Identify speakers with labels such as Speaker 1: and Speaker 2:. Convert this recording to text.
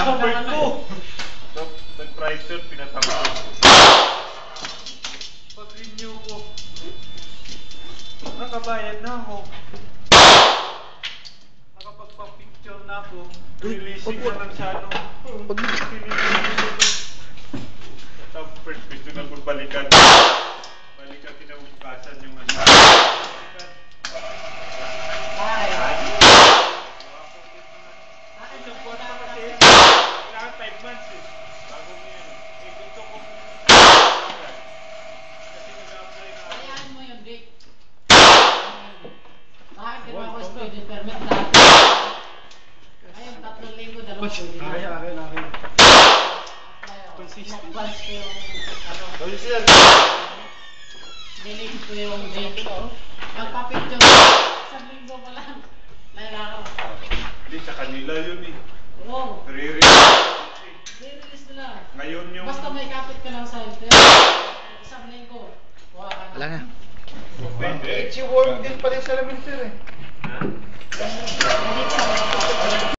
Speaker 1: Tinapert ko. Nag-pricer, pinatapos ko. Pag-renew ko. Nakabayad na ako. Nakapagpa-picture na ako. Releasing na lang siya nung tapos gusto na kong balikan. Balikan kinabukasan yung ano. Isang buwan pa kasi. Kailangan 5 months eh. Bago mo yun. Eh gusto kong kasi nag-apply na ako.
Speaker 2: Hayaan mo yun, Rick. Bakit ka ba ako student permit dati? Ayun, 3 linggo, 2 student.
Speaker 3: Akin.
Speaker 2: Consistent. Mukbals ko yung, ano,
Speaker 1: Consistent.
Speaker 2: delete ko yung date. Magpa-picture, 1 linggo pa lang. Nailangan.
Speaker 1: Hindi sa kanila yun eh.
Speaker 2: Oo.
Speaker 1: Re-release
Speaker 2: nila.
Speaker 1: Ngayon yung...
Speaker 2: Basta may kapit ka lang sa ito. 1 linggo. Kuha ka na.
Speaker 3: Wala na.
Speaker 1: Pwede.
Speaker 3: Si Worm din pala yung salamin sir eh.
Speaker 1: Ha?
Speaker 2: Delete ka.